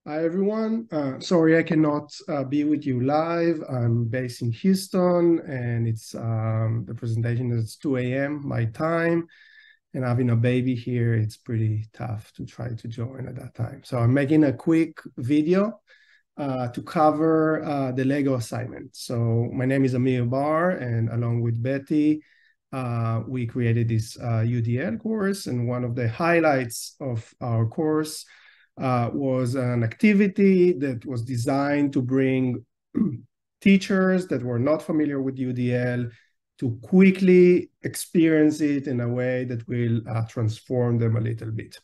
Hi, everyone. Sorry I cannot be with you live. I'm based in Houston, and it's the presentation is 2 a.m. my time. And having a baby here, it's pretty tough to try to join at that time. So I'm making a quick video to cover the Lego assignment. So my name is Amir, and along with Betty, we created this UDL course. And one of the highlights of our course was an activity that was designed to bring teachers that were not familiar with UDL to quickly experience it in a way that will transform them a little bit.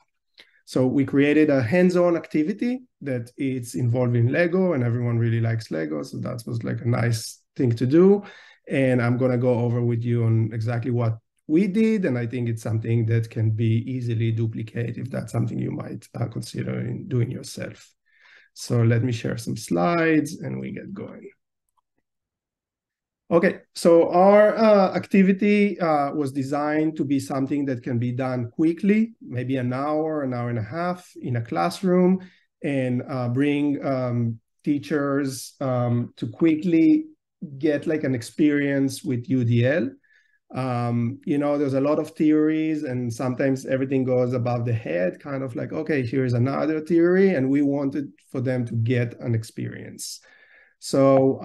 So we created a hands-on activity that it's involving Lego, and everyone really likes Lego, so that was like a nice thing to do. And I'm gonna go over with you on exactly what we did, and I think it's something that can be easily duplicated if that's something you might consider in doing yourself. So let me share some slides and we get going. Okay, so our activity was designed to be something that can be done quickly, maybe an hour and a half in a classroom, and bring teachers to quickly get like an experience with UDL. You know, there's a lot of theories, and sometimes everything goes above the head, kind of like, okay, here's another theory, and we wanted for them to get an experience. So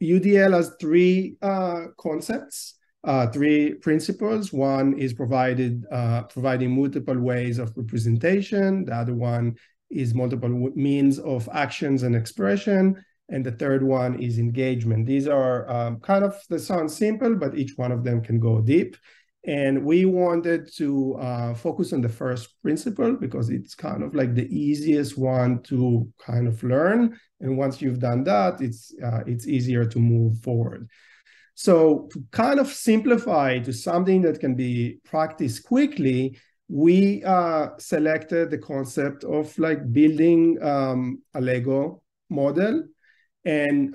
UDL has three concepts, three principles. One is providing multiple ways of representation. The other one is multiple means of actions and expression. And the third one is engagement. These are kind of, they sound simple, but each one of them can go deep. And we wanted to focus on the first principle because it's kind of like the easiest one to kind of learn. And once you've done that, it's easier to move forward. So to kind of simplify to something that can be practiced quickly, we selected the concept of like building a Lego model. And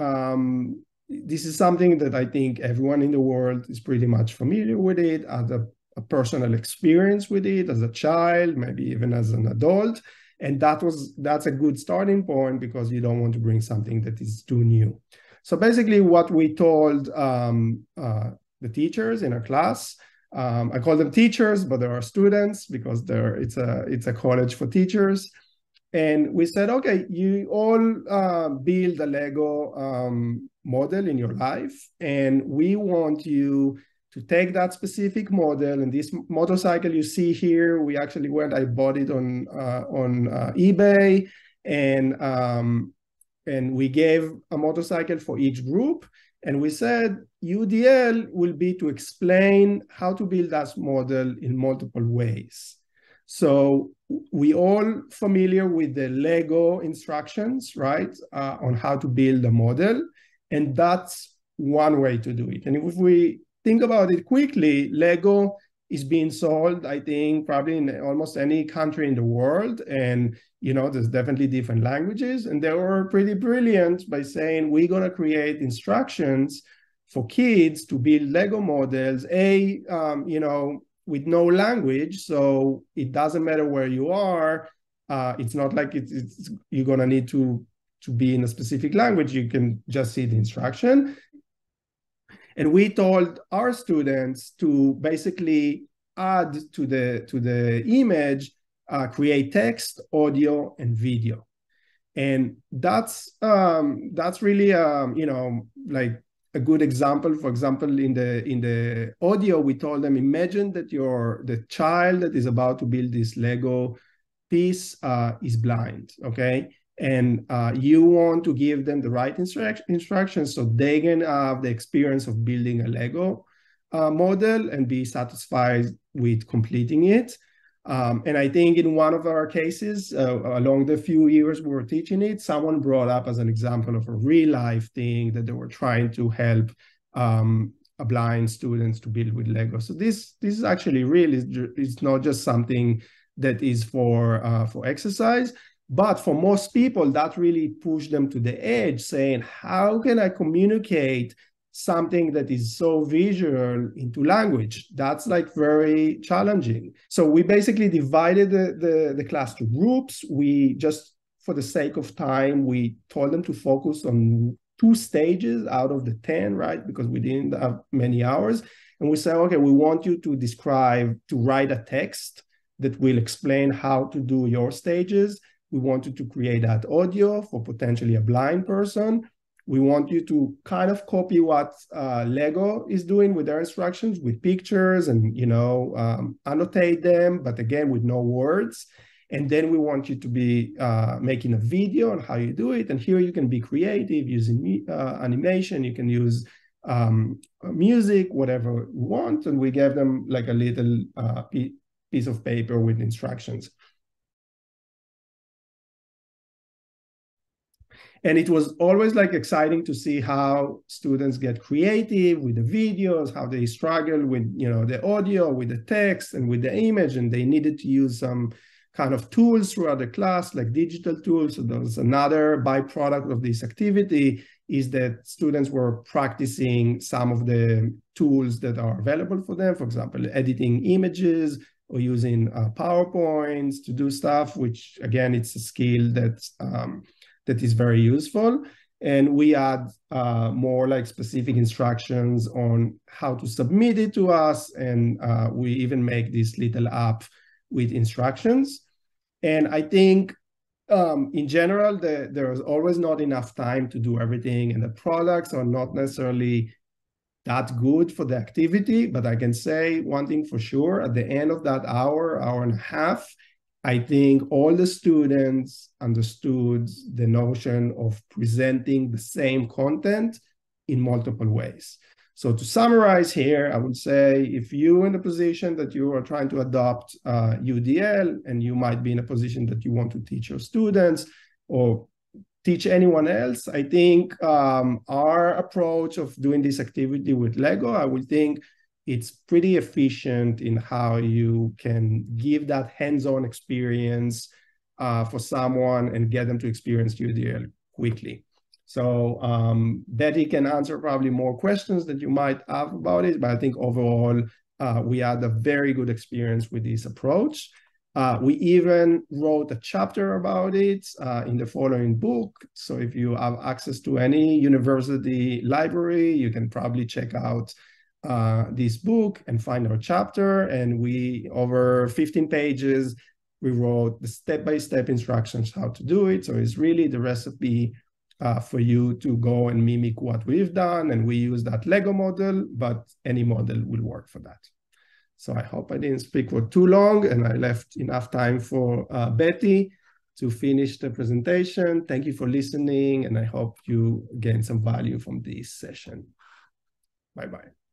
this is something that I think everyone in the world is pretty much familiar with it, as a personal experience with it as a child, maybe even as an adult. And that's a good starting point because you don't want to bring something that is too new. So basically what we told the teachers in our class, I call them teachers, but there are students because it's a college for teachers. And we said, okay, you all build a Lego model in your life, and we want you to take that specific model. And this motorcycle you see here, I bought it on eBay, and we gave a motorcycle for each group. And we said UDL will be to explain how to build that model in multiple ways. So we all familiar with the Lego instructions, right, on how to build a model. And that's one way to do it. And if we think about it quickly, Lego is being sold, I think, probably in almost any country in the world. And, you know, there's definitely different languages. And they were pretty brilliant by saying, we're going to create instructions for kids to build Lego models, you know, with no language, so it doesn't matter where you are. It's not like you're gonna need to be in a specific language. You can just see the instruction. And we told our students to basically add to the image, create text, audio, and video. And that's really you know, like a good example. For example, in the audio, we told them, imagine that the child that is about to build this Lego piece is blind, okay? And you want to give them the right instructions so they can have the experience of building a Lego model and be satisfied with completing it. And I think in one of our cases, along the few years we were teaching it, someone brought up as an example of a real life thing that they were trying to help a blind students to build with Lego. So this is actually real. It's not just something that is for exercise, but for most people, that really pushed them to the edge, saying, how can I communicate something that is so visual into language. That's like very challenging. So we basically divided the class to groups. We just, for the sake of time, we told them to focus on 2 stages out of the 10, right? Because we didn't have many hours. And we said, okay, we want you to write a text that will explain how to do your stages. We want you to create that audio for potentially a blind person. We want you to kind of copy what Lego is doing with their instructions, with pictures and, annotate them, but again, with no words. And then we want you to be making a video on how you do it. And here you can be creative using animation. You can use music, whatever you want. And we gave them like a little piece of paper with instructions. And it was always like exciting to see how students get creative with the videos, how they struggle with, the audio, with the text and with the image, and they needed to use some kind of tools throughout the class, like digital tools. So there was another byproduct of this activity is that students were practicing some of the tools that are available for them. For example, editing images or using PowerPoints to do stuff, which again, it's a skill that is very useful. And we add more like specific instructions on how to submit it to us. And we even make this little app with instructions. And I think in general, there is always not enough time to do everything. And the products are not necessarily that good for the activity. But I can say one thing for sure, at the end of that hour and a half, I think all the students understood the notion of presenting the same content in multiple ways. So to summarize here, I would say if you're in a position that you are trying to adopt UDL and you might be in a position that you want to teach your students or teach anyone else, I think our approach of doing this activity with Lego, I would think it's pretty efficient in how you can give that hands-on experience for someone and get them to experience UDL quickly. So Betty can answer probably more questions that you might have about it, but I think overall, we had a very good experience with this approach. We even wrote a chapter about it in the following book. So if you have access to any university library, you can probably check out this book and find our chapter. And we, over 15 pages, we wrote the step-by-step instructions how to do it. So it's really the recipe for you to go and mimic what we've done. And we use that Lego model, but any model will work for that. So I hope I didn't speak for too long and I left enough time for Betty to finish the presentation. Thank you for listening, and I hope you gain some value from this session. Bye-bye.